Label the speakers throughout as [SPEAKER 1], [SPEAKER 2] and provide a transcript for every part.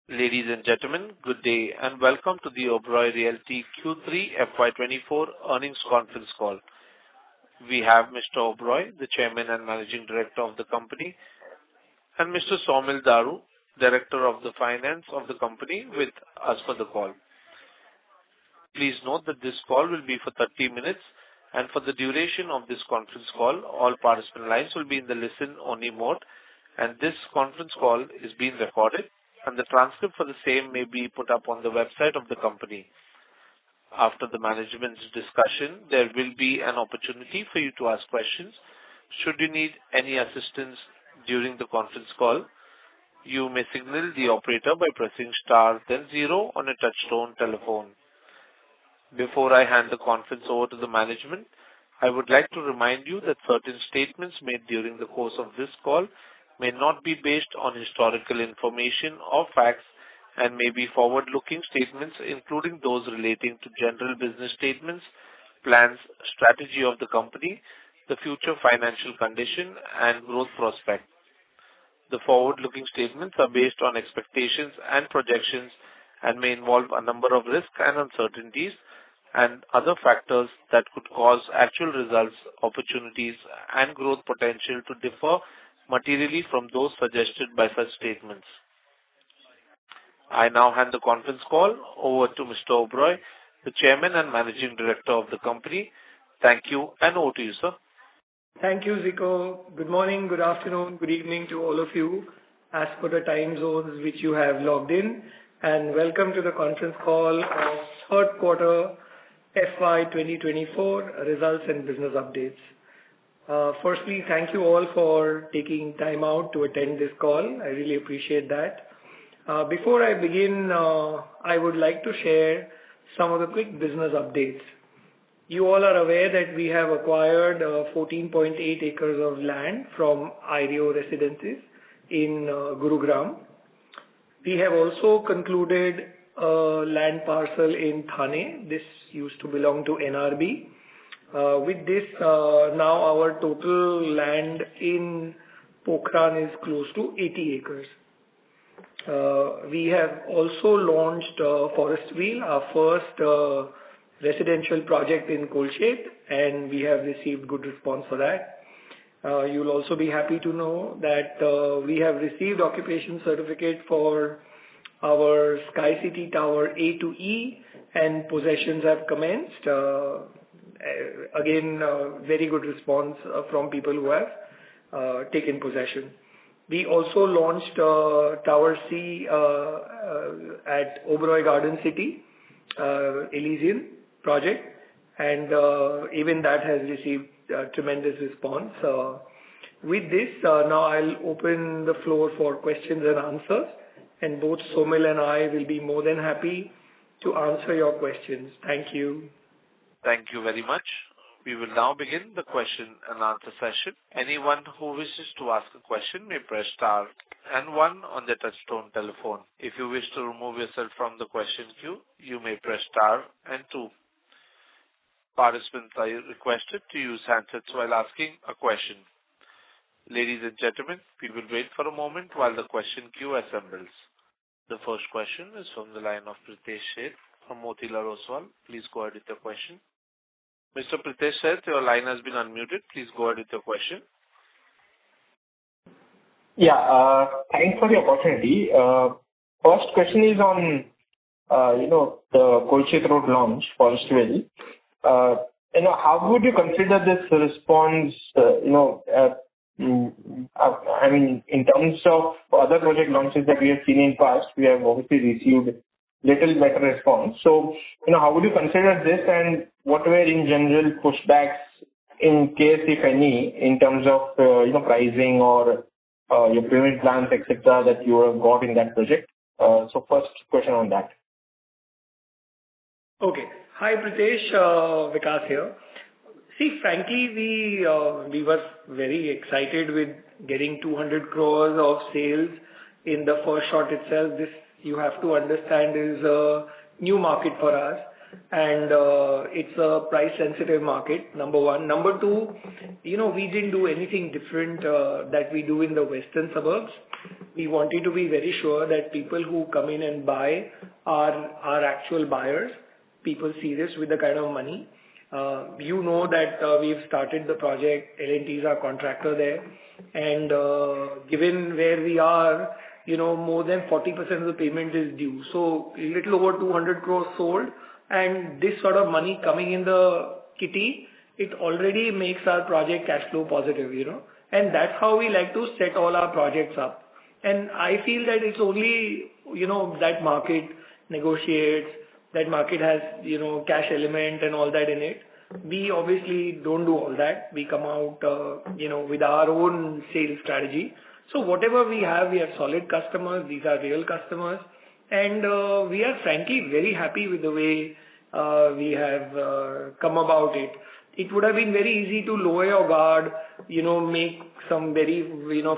[SPEAKER 1] Ladies and gentlemen, good day and welcome to the Oberoi Realty Q3 FY24 earnings conference call. We have Mr. Oberoi, the Chairman and Managing Director of the company, and Mr. Saumil Daru, Director of the Finance of the company, with us for the call. Please note that this call will be for 30 minutes, and for the duration of this conference call, all participant lines will be in the listen-only mode, and this conference call is being recorded, and the transcript for the same may be put up on the website of the company. After the management's discussion, there will be an opportunity for you to ask questions. Should you need any assistance during the conference call, you may signal the operator by pressing star then 0 on a touchtone telephone. Before I hand the conference over to the management, I would like to remind you that certain statements made during the course of this call may not be based on historical information or facts and may be forward-looking statements, including those relating to general business statements, plans, strategy of the company, the future financial condition, and growth prospect. The forward-looking statements are based on expectations and projections and may involve a number of risks and uncertainties and other factors that could cause actual results, opportunities, and growth potential to differ materially from those suggested by such statements. I now hand the conference call over to Mr. Oberoi, the Chairman and Managing Director of the company. Thank you, and over to you, sir.
[SPEAKER 2] Thank you, Zico. Good morning, good afternoon, good evening to all of you, as per the time zones which you have logged in, and welcome to the conference call of third quarter FY23-24 results and business updates. Firstly, thank you all for taking time out to attend this call. I really appreciate that. Before I begin, I would like to share some of the quick business updates. You all are aware that we have acquired 14.8 acres of land from IREO Residences in Gurugram. We have also concluded a land parcel in Thane. This used to belong to NRB. With this, now our total land in Pokhran is close to 80 acres. We have also launched Forestville, our first residential project in Kolshet, and we have received good response for that. You'll also be happy to know that we have received occupation certificate for our Sky City Tower A to E, and possessions have commenced. Again, very good response from people who have taken possession. We also launched Tower C at Oberoi Garden City, Elysian project, and even that has received tremendous response. With this, now I'll open the floor for questions and answers, and both Saumil and I will be more than happy to answer your questions. Thank you.
[SPEAKER 1] Thank you very much. We will now begin the question and answer session. Anyone who wishes to ask a question may press star and 1 on the touchtone telephone. If you wish to remove yourself from the question queue, you may press star and 2. Participants are requested to use handsets while asking a question. Ladies and gentlemen, we will wait for a moment while the question queue assembles. The first question is from the line of Pritesh Sheth from Motilal Oswal. Please go ahead with your question. Mr. Pritesh Sheth, your line has been unmuted. Please go ahead with your question.
[SPEAKER 3] Yeah, thanks for the opportunity. First question is on, the Kolshet Road launch, Forestville. How would you consider this response, I mean, in terms of other project launches that we have seen in past, we have obviously received little better response. So, how would you consider this, and what were in general pushbacks in case, if any, in terms of, pricing or your payment plans, etc., that you have got in that project? So first question on that.
[SPEAKER 2] Okay. Hi, Pritesh. Vikas here. See, frankly, we were very excited with getting 200 crores of sales in the first shot itself. This, you have to understand, is a new market for us, and it's a price-sensitive market, number one. Number two, we didn't do anything different that we do in the western suburbs. we wanted to be very sure that people who come in and buy are actual buyers, people serious with the kind of money. You know that we've started the project, L&T is our contractor there, and given where we are, more than 40% of the payment is due. So a little over 200 crores sold, and this sort of money coming in the kitty, it already makes our project cash flow positive, and that's how we like to set all our projects up. And I feel that it's only, that market negotiates, that market has, cash element and all that in it. We obviously don't do all that. We come out, with our own sales strategy. So whatever we have solid customers. These are real customers. And we are frankly very happy with the way we have come about it. It would have been very easy to lower your guard, make some very,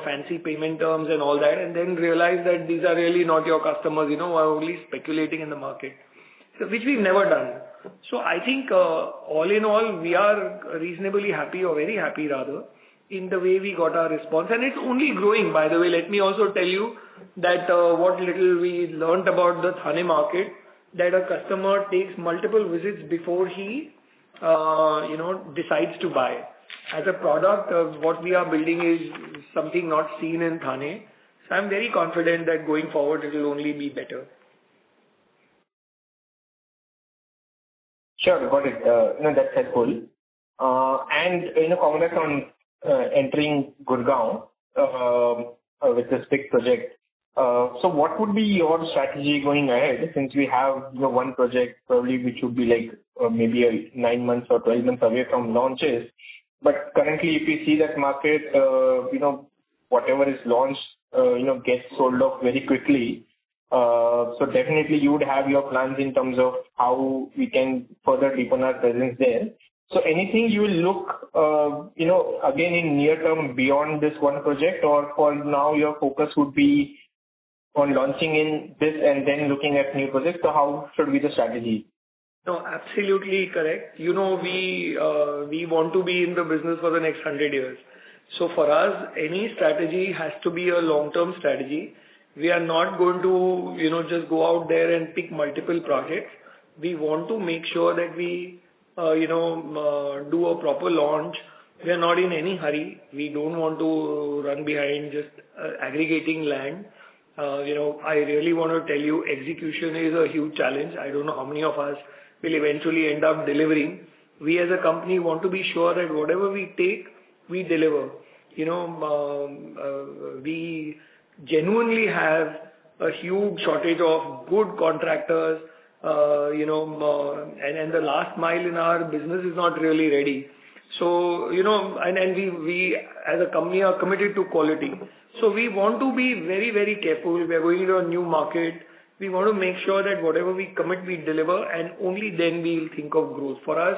[SPEAKER 2] fancy payment terms and all that, and then realize that these are really not your customers, who are only speculating in the market, so which we've never done. So I think all in all, we are reasonably happy, or very happy rather, in the way we got our response. And it's only growing, by the way. Let me also tell you that what little we learnt about the Thane market, that a customer takes multiple visits before he decides to buy. As a product, what we are building is something not seen in Thane. So I'm very confident that going forward it will only be better.
[SPEAKER 3] Sure, got it. That's helpful. And congrats on entering Gurgaon with this big project. So what would be your strategy going ahead, since we have one project probably which would be like maybe 9 months or 12 months away from launches. But currently, if you see that market, whatever is launched, gets sold off very quickly. So definitely you would have your plans in terms of how we can further deepen our presence there. So anything you will look, again in near term beyond this one project, or for now your focus would be on launching in this and then looking at new projects? So how should be the strategy?
[SPEAKER 2] No, absolutely correct. We want to be in the business for the next 100 years. So for us, any strategy has to be a long-term strategy. We are not going to, just go out there and pick multiple projects. We want to make sure that we, do a proper launch. We are not in any hurry. We don't want to run behind just aggregating land. I really want to tell you, execution is a huge challenge. I don't know how many of us will eventually end up delivering. We as a company want to be sure that whatever we take, we deliver. We genuinely have a huge shortage of good contractors, and the last mile in our business is not really ready. So, and we as a company are committed to quality. So we want to be very, very careful. We are going into a new market. We want to make sure that whatever we commit, we deliver, and only then we'll think of growth. For us,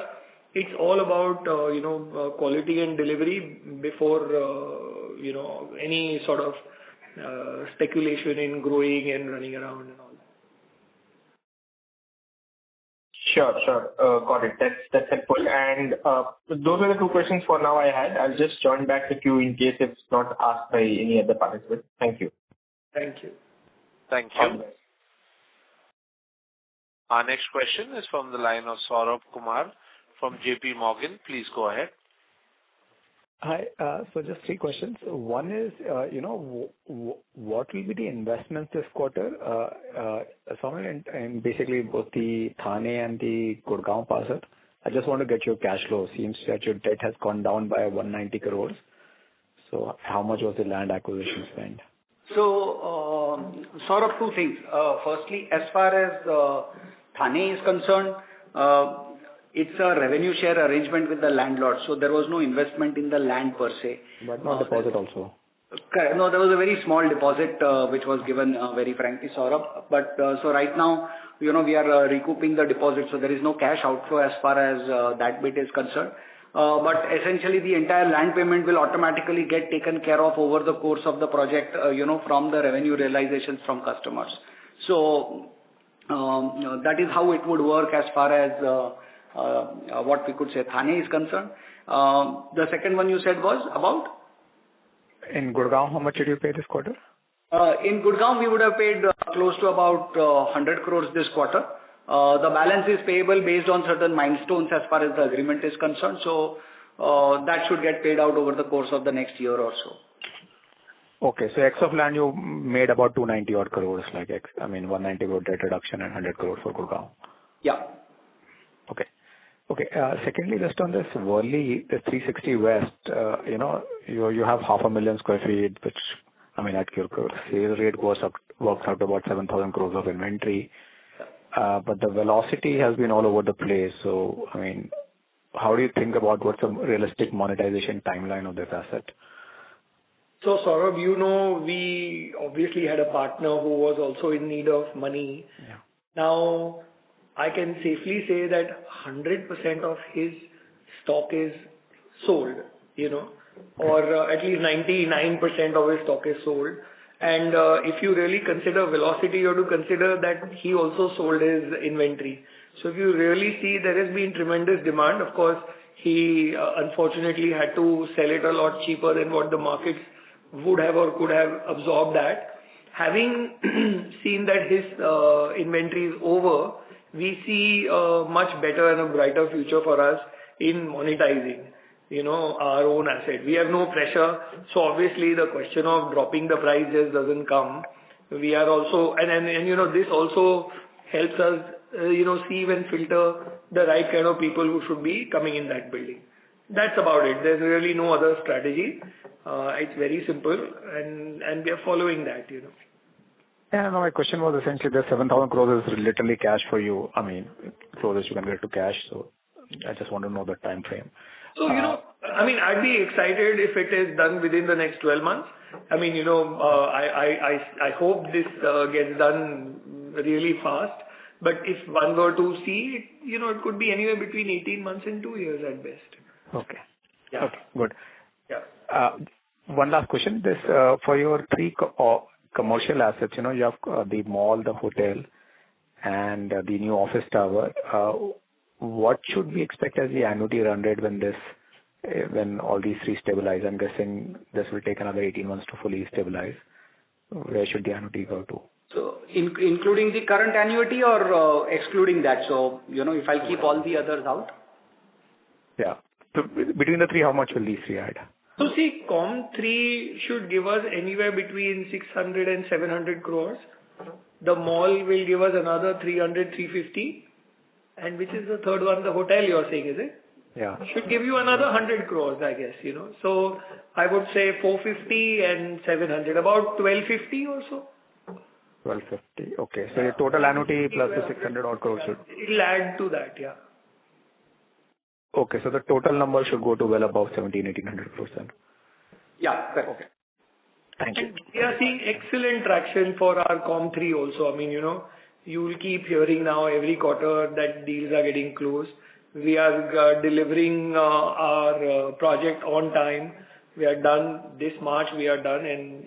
[SPEAKER 2] it's all about, quality and delivery before, any sort of speculation in growing and running around and all that.
[SPEAKER 3] Sure. Got it. That's helpful. And those are the two questions for now I had. I'll just join back the queue in case it's not asked by any other participant. Thank you.
[SPEAKER 2] Thank you.
[SPEAKER 1] Thank you. Our next question is from the line of Saurabh Kumar from JP Morgan. Please go ahead.
[SPEAKER 4] Hi. So just three questions. One is, what will be the investments this quarter? And basically both the Thane and the Gurgaon parcel. I just want to get your cash flow. Seems that your debt has gone down by 190 crores. So how much was the land acquisition spend?
[SPEAKER 5] So, sort of two things. Firstly, as far as Thane is concerned, it's a revenue share arrangement with the landlord. So there was no investment in the land per se.
[SPEAKER 4] But no deposit also.
[SPEAKER 5] No, there was a very small deposit which was given, very frankly, Saurabh. But so right now, we are recouping the deposit. So there is no cash outflow as far as that bit is concerned. But essentially, the entire land payment will automatically get taken care of over the course of the project, from the revenue realizations from customers. So that is how it would work as far as what we could say Thane is concerned. The second one you said was about?
[SPEAKER 4] In Gurgaon, how much did you pay this quarter?
[SPEAKER 5] In Gurgaon, we would have paid close to about 100 crores this quarter. The balance is payable based on certain milestones as far as the agreement is concerned. So that should get paid out over the course of the next year or so.
[SPEAKER 4] Okay. So ex of land, you made about 290 odd crores, 190 crore debt reduction and 100 crores for Gurgaon.
[SPEAKER 5] Yeah.
[SPEAKER 4] Okay. Secondly, just on this Worli, the 360 West, you have 500,000 square feet, which, at your sales rate works out to about 7,000 crores of inventory. But the velocity has been all over the place. So, how do you think about what's a realistic monetization timeline of this asset?
[SPEAKER 2] So, Saurabh, we obviously had a partner who was also in need of money.
[SPEAKER 4] Yeah.
[SPEAKER 2] Now, I can safely say that 100% of his stock is sold, or at least 99% of his stock is sold. And if you really consider velocity, you have to consider that he also sold his inventory. So if you really see, there has been tremendous demand. Of course, he unfortunately had to sell it a lot cheaper than what the markets would have or could have absorbed that. Having seen that his inventory is over, we see a much better and a brighter future for us in monetizing, our own asset. We have no pressure. So obviously the question of dropping the price just doesn't come. We are also, and this also helps us, see and filter the right kind of people who should be coming in that building. That's about it. There's really no other strategy. It's very simple and we are following that,
[SPEAKER 4] Yeah, no, my question was essentially the 7,000 crores is literally cash for you. Closest you can get to cash. So I just want to know the time frame.
[SPEAKER 2] So, I'd be excited if it is done within the next 12 months. I hope this gets done really fast. But if one were to see it, it could be anywhere between 18 months and 2 years at best.
[SPEAKER 4] Okay.
[SPEAKER 2] Yeah.
[SPEAKER 4] Okay, good.
[SPEAKER 2] Yeah.
[SPEAKER 4] One last question. This for your three commercial assets, you have the mall, the hotel, and the new office tower. What should we expect as the annuity run rate when all these three stabilize? I'm guessing this will take another 18 months to fully stabilize. Where should the annuity go to?
[SPEAKER 5] So, including the current annuity or excluding that? So, if I keep all the others out?
[SPEAKER 4] Yeah. So, between the three, how much will these three add?
[SPEAKER 2] So see, Com3 should give us anywhere between 600 and 700 crores. The mall will give us another 300, 350. And which is the third one? The hotel you're saying, is it?
[SPEAKER 4] Yeah.
[SPEAKER 2] Should give you another 100 crores, I guess, So I would say 450 and 700, about 1250 or so.
[SPEAKER 4] 1250. Okay. So your total annuity plus the 600 odd crores should...
[SPEAKER 2] It'll add to that, yeah.
[SPEAKER 4] Okay. So the total number should go to well above 1,700-1,800 crores then.
[SPEAKER 5] Yeah, correct.
[SPEAKER 4] Okay. Thank you.
[SPEAKER 2] And we are seeing excellent traction for our Com3 also. You will keep hearing now every quarter that deals are getting closed. We are delivering our project on time. We are done this March. We are done, and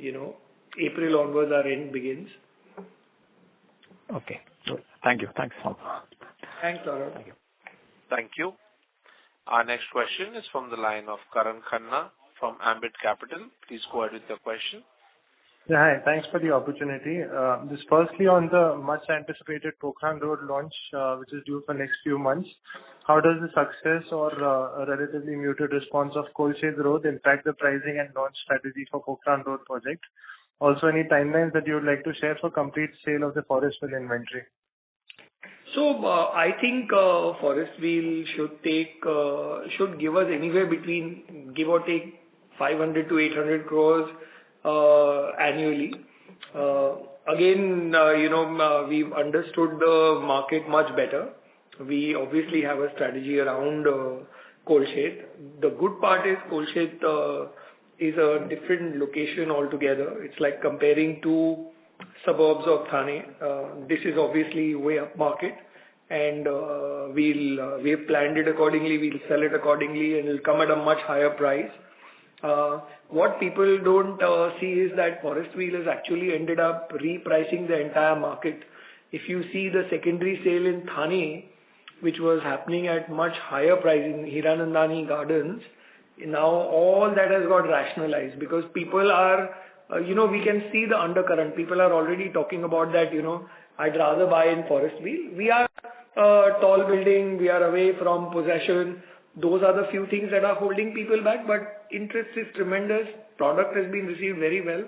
[SPEAKER 2] April onwards our end begins.
[SPEAKER 4] Okay. Good. Thank you. Thanks.
[SPEAKER 2] Thanks, Saurabh.
[SPEAKER 4] Thank you.
[SPEAKER 1] Thank you. Our next question is from the line of Karan Khanna from Ambit Capital. Please go ahead with your question.
[SPEAKER 6] Yeah, hi. Thanks for the opportunity. Just firstly on the much anticipated Pokhran Road launch, which is due for next few months. How does the success or a relatively muted response of Kolshet Road impact the pricing and launch strategy for Pokhran Road project? Also, any timelines that you would like to share for complete sale of the Forestville inventory?
[SPEAKER 2] So I think Forestville should give us anywhere between, give or take, 500 to 800 crores annually. Again, we've understood the market much better. We obviously have a strategy around Kolshet. The good part is Kolshet is a different location altogether. It's like comparing two suburbs of Thane. This is obviously way up market, and we have planned it accordingly. We'll sell it accordingly, and it'll come at a much higher price. What people don't see is that Forestville has actually ended up repricing the entire market. If you see the secondary sale in Thane, which was happening at much higher price in Hiranandani Gardens, now all that has got rationalized because people are we can see the undercurrent. People are already talking about that, I'd rather buy in Forestville. We are a tall building, we are away from possession. Those are the few things that are holding people back, but interest is tremendous. Product has been received very well,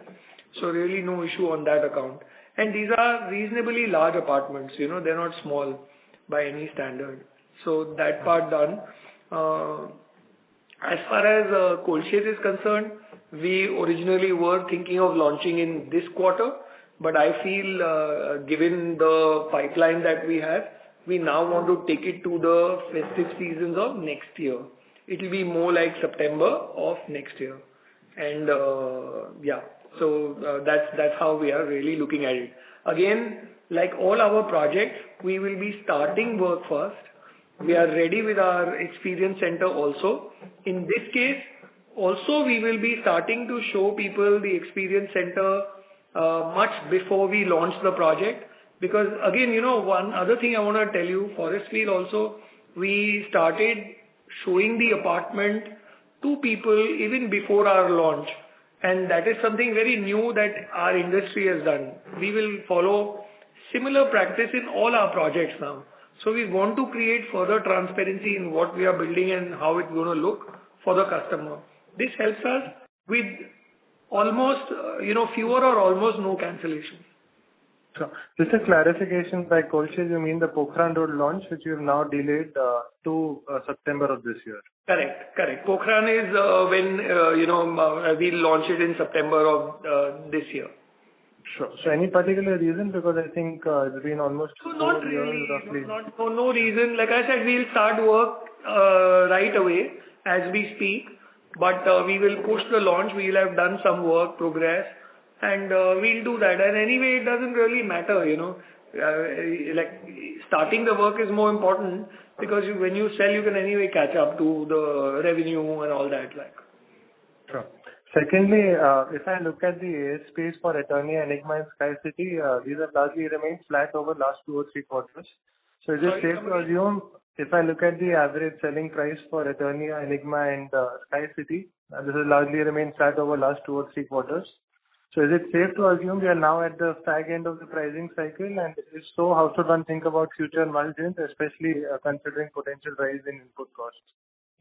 [SPEAKER 2] so really no issue on that account. And these are reasonably large apartments, they're not small by any standard. So that part done. As far as Kolshet is concerned, we originally were thinking of launching in this quarter, but I feel given the pipeline that we have, we now want to take it to the festive seasons of next year. It will be more like September of next year. And that's how we are really looking at it. Again, like all our projects, we will be starting work first. We are ready with our experience center also. In this case, also we will be starting to show people the experience center much before we launch the project. Because again, one other thing I want to tell you, Forestville also, we started showing the apartment to people even before our launch. And that is something very new that our industry has done. We will follow similar practice in all our projects now. So we want to create further transparency in what we are building and how it's going to look for the customer. This helps us with almost, fewer or almost no cancellations.
[SPEAKER 6] So just a clarification, by Kolshet, you mean the Pokhran Road launch, which you have now delayed to September of this year?
[SPEAKER 2] Correct. Pokhran is when, we'll launch it in September of this year.
[SPEAKER 6] Sure. So any particular reason? Because I think it's been almost 4 years roughly.
[SPEAKER 2] No reason. Like I said, we'll start work right away as we speak. But we will push the launch. We'll have done some work, progress, and we'll do that. And anyway, it doesn't really matter, like starting the work is more important because when you sell, you can anyway catch up to the revenue and all that.
[SPEAKER 6] Sure. Secondly, if I look at the ASPs for Eternia, Enigma, and Sky City, these have largely remained flat over last 2 or 3 quarters. So is it safe to assume, if I look at the average selling price for Eternia, Enigma, and Sky City, this has largely remained flat over last 2 or 3 quarters. So is it safe to assume we are now at the fag end of the pricing cycle? And if so, how should one think about future margins, especially considering potential rise in input costs?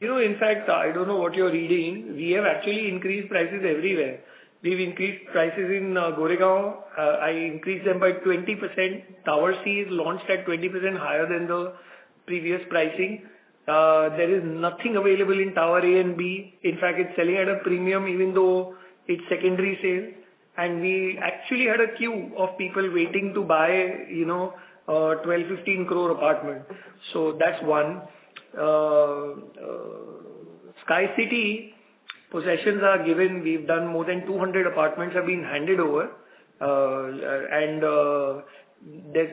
[SPEAKER 2] In fact, I don't know what you're reading. We have actually increased prices everywhere. We've increased prices in Goregaon. I increased them by 20%. Tower C is launched at 20% higher than the previous pricing. There is nothing available in Tower A and B. In fact, it's selling at a premium even though it's secondary sale. And we actually had a queue of people waiting to buy, 12-15 crore apartment. So that's one. Sky City, possessions are given. We've done more than 200 apartments have been handed over. And there's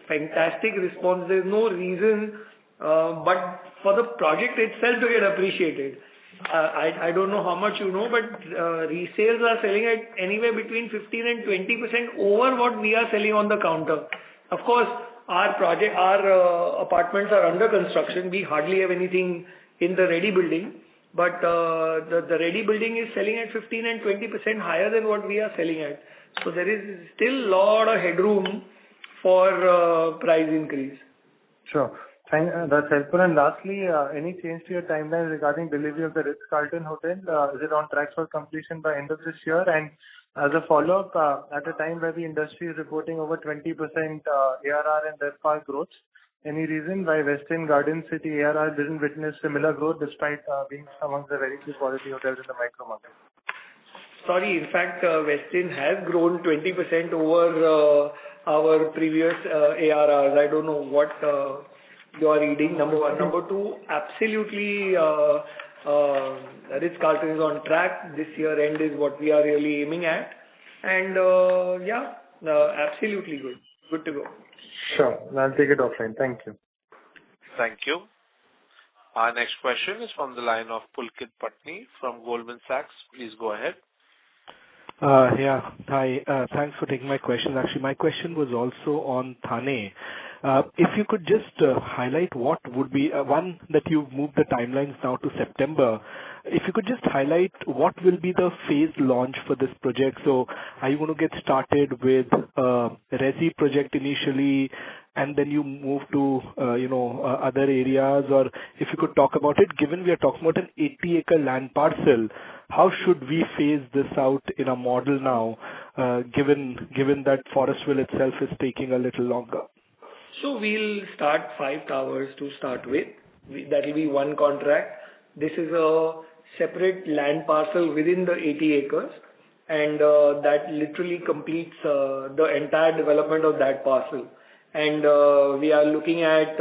[SPEAKER 2] fantastic response. There's no reason but for the project itself to get appreciated. I don't know how much but resales are selling at anywhere between 15 and 20% over what we are selling on the counter. Of course, our apartments are under construction. We hardly have anything in the ready building, but the ready building is selling at 15 and 20% higher than what we are selling at. So there is still a lot of headroom for price increase.
[SPEAKER 6] Sure. That's helpful. And lastly, any change to your timeline regarding delivery of the Ritz-Carlton Hotel? Is it on track for completion by end of this year? And as a follow-up, at a time where the industry is reporting over 20% ARR and RevPAR growth, any reason why Westin Garden City ARR didn't witness similar growth despite being amongst the very few quality hotels in the micro market?
[SPEAKER 2] Sorry, in fact, Westin has grown 20% over our previous ARRs. I don't know what you are reading, number one. Number two, absolutely, Ritz-Carlton is on track. This year end is what we are really aiming at. And absolutely good. Good to go.
[SPEAKER 6] Sure. I'll take it offline. Thank you.
[SPEAKER 1] Thank you. Our next question is from the line of Pulkit Patni from Goldman Sachs. Please go ahead.
[SPEAKER 7] Hi. Thanks for taking my question. Actually, my question was also on Thane. If you could just highlight what would be one that you've moved the timelines now to September. If you could just highlight what will be the phased launch for this project. So are you going to get started with Resi project initially, and then you move to other areas? Or if you could talk about it, given we are talking about an 80-acre land parcel, how should we phase this out in a model now, given that Forestville itself is taking a little longer?
[SPEAKER 2] So we'll start 5 towers to start with. That will be one contract. This is a separate land parcel within the 80 acres, and that literally completes the entire development of that parcel. And we are looking at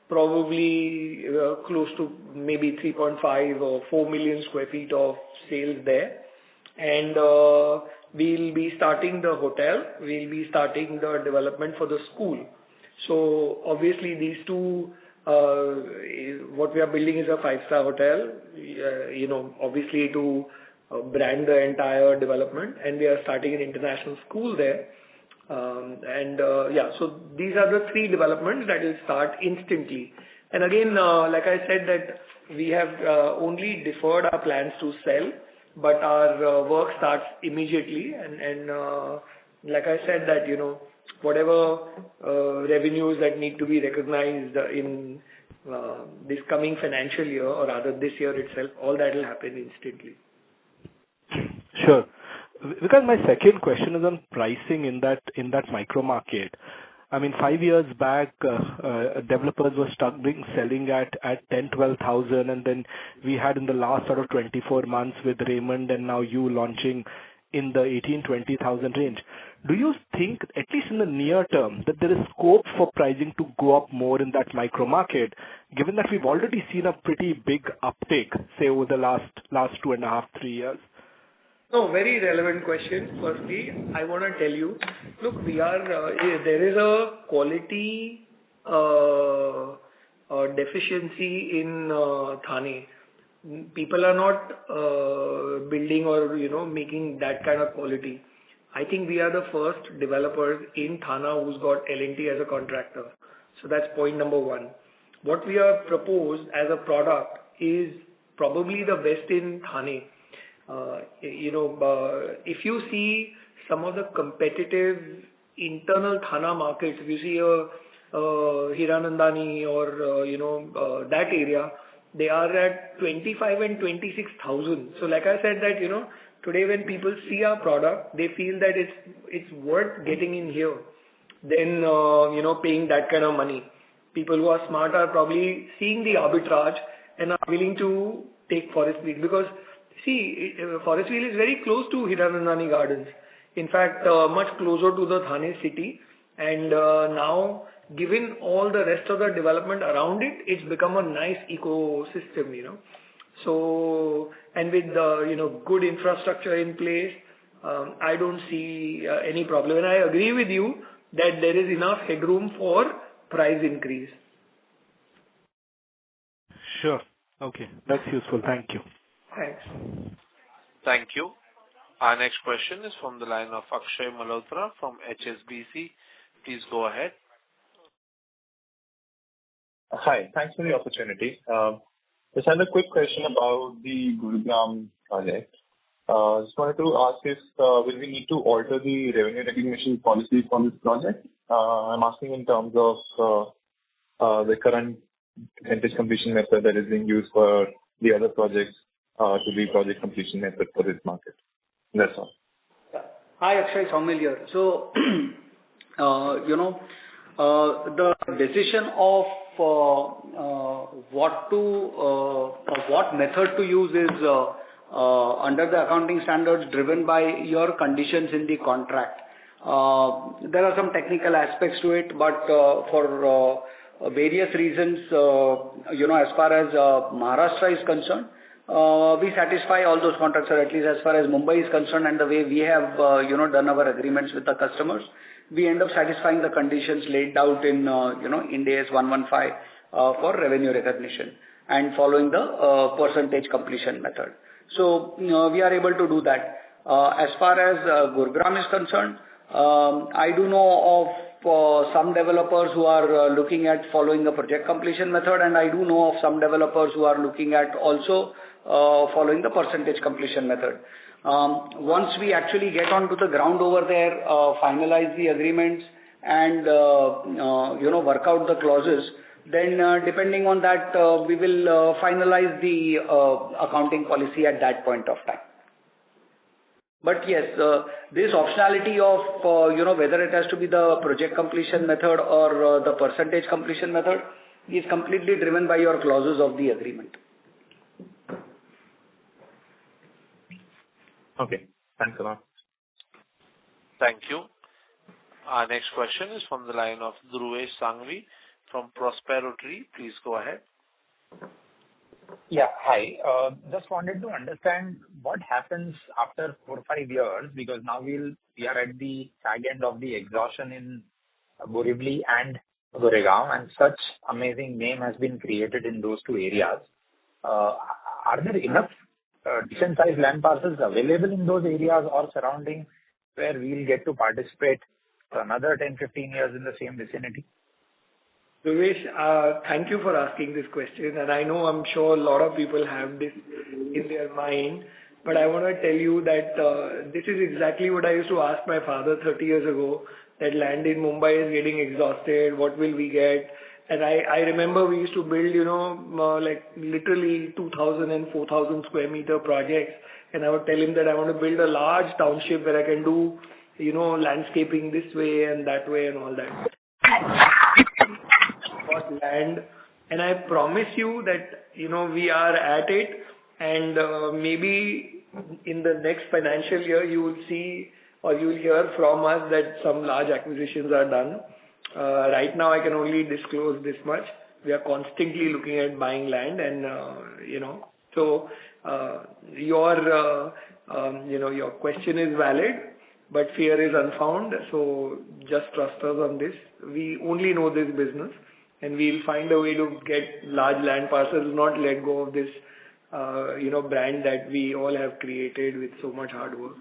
[SPEAKER 2] probably close to maybe 3.5 or 4 million square feet of sales there. And we'll be starting the hotel. We'll be starting the development for the school. So obviously these two, what we are building is a 5-star hotel, obviously to brand the entire development, and we are starting an international school there. So these are the 3 developments that will start instantly. And again, like I said, that we have only deferred our plans to sell, but our work starts immediately. And like I said, that whatever revenues that need to be recognized in this coming financial year, or rather this year itself, all that will happen instantly.
[SPEAKER 7] Sure. Because my second question is on pricing in that micro market. I mean, 5 years back, developers were selling at 10,000-12,000, and then we had in the last sort of 24 months with Raymond and now you launching in the 18,000-20,000 range. Do you think, at least in the near term, that there is scope for pricing to go up more in that micro market, given that we've already seen a pretty big uptake, say, over the last 2.5-3 years?
[SPEAKER 2] No, very relevant question. Firstly, I want to tell you, look, there is a quality deficiency in Thane. People are not building or making that kind of quality. I think we are the first developers in Thane who's got L&T as a contractor. So that's point number one. What we have proposed as a product is probably the best in Thane. If you see some of the competitive internal Thane markets, if you see Hiranandani or that area, they are at 25 and 26,000. So like I said that, today when people see our product, they feel that it's worth getting in here than, paying that kind of money. People who are smart are probably seeing the arbitrage and are willing to take Forestville, because see, Forestville is very close to Hiranandani Gardens. In fact, much closer to the Thane city. And now, given all the rest of the development around it, it's become a nice ecosystem, So, and with good infrastructure in place, I don't see any problem. And I agree with you that there is enough headroom for price increase.
[SPEAKER 7] Sure. Okay. That's useful. Thank you.
[SPEAKER 2] Thanks.
[SPEAKER 1] Thank you. Our next question is from the line of Akshay Malhotra from HSBC. Please go ahead.
[SPEAKER 8] Hi. Thanks for the opportunity. Just had a quick question about the Gurugram project. Just wanted to ask if will we need to alter the revenue recognition policy for this project? I'm asking in terms of the current percentage completion method that is being used for the other projects to the project completion method for this market. That's all.
[SPEAKER 5] Hi, Akshay, Saumil here. So, the decision of what method to use is under the accounting standards driven by your conditions in the contract. There are some technical aspects to it, but for various reasons, as far as Maharashtra is concerned, we satisfy all those contracts, or at least as far as Mumbai is concerned, and the way we have, done our agreements with the customers, we end up satisfying the conditions laid out in, Ind AS 115 for revenue recognition and following the percentage completion method. So, we are able to do that. As far as Gurugram is concerned, I do know of some developers who are looking at following the project completion method, and I do know of some developers who are looking at also following the percentage completion method. Once we actually get onto the ground over there, finalize the agreements and work out the clauses, then depending on that, we will finalize the accounting policy at that point of time. But yes, this optionality of whether it has to be the project completion method or the percentage completion method is completely driven by your clauses of the agreement.
[SPEAKER 8] Okay, thanks a lot.
[SPEAKER 1] Thank you. Our next question is from the line of Dhruvesh Sanghvi from Prosperity. Please go ahead.
[SPEAKER 9] Yeah, hi. Just wanted to understand what happens after 4 or 5 years, because now we are at the fag end of the exhaustion in Borivali and Goregaon, and such amazing name has been created in those two areas. Are there enough decent sized land parcels available in those areas or surrounding where we'll get to participate for another 10-15 years in the same vicinity?
[SPEAKER 2] Dhruvesh, thank you for asking this question, and I'm sure a lot of people have this in their mind, but I want to tell you that this is exactly what I used to ask my father 30 years ago, that land in Mumbai is getting exhausted, what will we get? And I remember we used to build, like literally 2,000 and 4,000 square meter projects, and I would tell him that I want to build a large township where I can do, landscaping this way and that way and all that. Land, and I promise you that we are at it, and maybe in the next financial year you will see or you will hear from us that some large acquisitions are done. Right now I can only disclose this much. We are constantly looking at buying land, and so your question is valid, but fear is unfound. So just trust us on this. We only know this business, and we'll find a way to get large land parcels, not let go of this, brand that we all have created with so much hard work.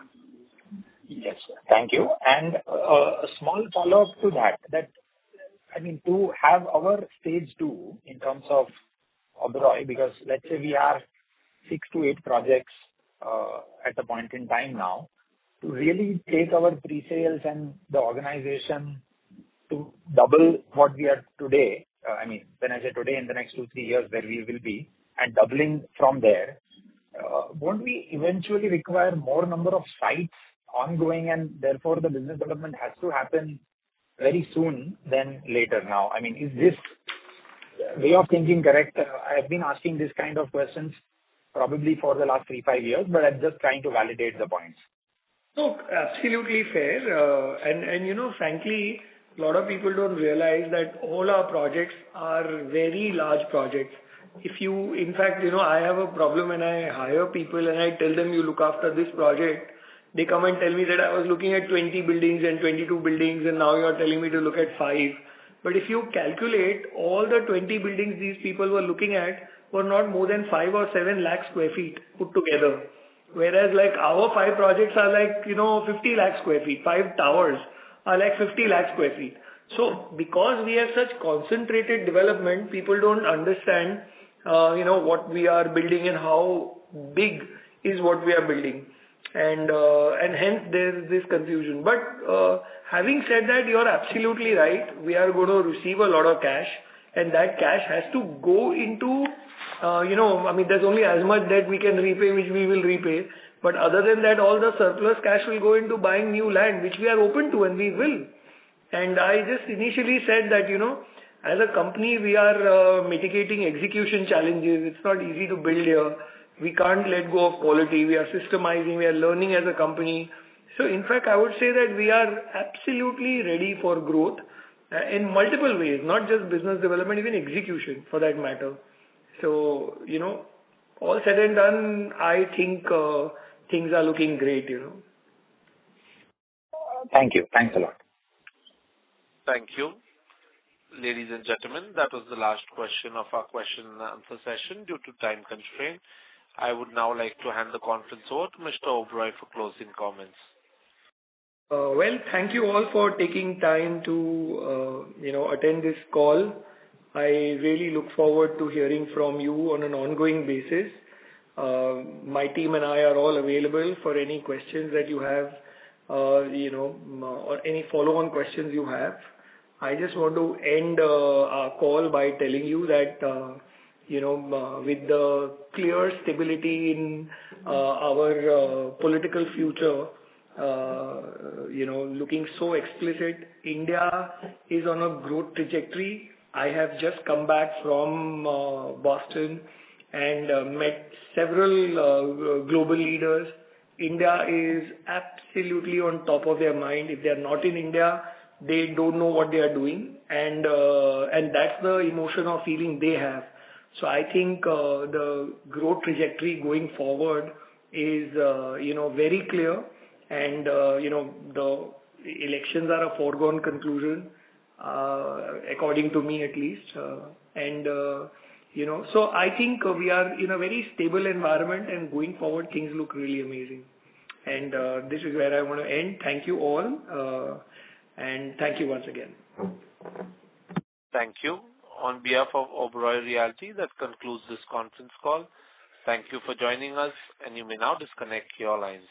[SPEAKER 9] Yes, thank you. And a small follow-up to that, to have our stage 2 in terms of Oberoi, because let's say we are 6 to 8 projects at a point in time now, to really take our pre-sales and the organization to double what we are today. When I say today, in the next 2-3 years where we will be, and doubling from there, won't we eventually require more number of sites ongoing, and therefore the business development has to happen very soon than later now? Is this way of thinking correct? I've been asking this kind of questions probably for the last 3-5 years, but I'm just trying to validate the points.
[SPEAKER 2] No, absolutely fair. And frankly, a lot of people don't realize that all our projects are very large projects. In fact, I have a problem when I hire people and I tell them you look after this project. They come and tell me that I was looking at 20 buildings and 22 buildings, and now you're telling me to look at 5. But if you calculate, all the 20 buildings these people were looking at were not more than 5 or 7 lakh square feet put together. Whereas like our 5 projects are like, 50 lakh square feet. 5 towers are like 50 lakh square feet. So because we have such concentrated development, people don't understand, what we are building and how big is what we are building. And hence there is this confusion. But having said that, you are absolutely right. We are going to receive a lot of cash, and that cash has to go into, there's only as much debt we can repay, which we will repay. But other than that, all the surplus cash will go into buying new land, which we are open to, and we will. And I just initially said that, as a company, we are mitigating execution challenges. It's not easy to build here. We can't let go of quality. We are systemizing. We are learning as a company. So in fact, I would say that we are absolutely ready for growth in multiple ways, not just business development, even execution for that matter. So, all said and done, I think things are looking great,
[SPEAKER 9] Thank you. Thanks a lot.
[SPEAKER 1] Thank you. Ladies and gentlemen, that was the last question of our question and answer session due to time constraint. I would now like to hand the conference over to Mr. Oberoi for closing comments.
[SPEAKER 2] Well, thank you all for taking time to, attend this call. I really look forward to hearing from you on an ongoing basis. My team and I are all available for any questions that you have, or any follow-on questions you have. I just want to end our call by telling you that, with the clear stability in our political future, looking so explicit, India is on a growth trajectory. I have just come back from Boston and met several global leaders. India is absolutely on top of their mind. If they are not in India, they don't know what they are doing, and that's the emotion or feeling they have. So I think the growth trajectory going forward is very clear, and the elections are a foregone conclusion, according to me at least, so I think we are in a very stable environment, and going forward things look really amazing. And this is where I want to end. Thank you all, and thank you once again.
[SPEAKER 1] Thank you. On behalf of Oberoi Realty, that concludes this conference call. Thank you for joining us, and you may now disconnect your lines.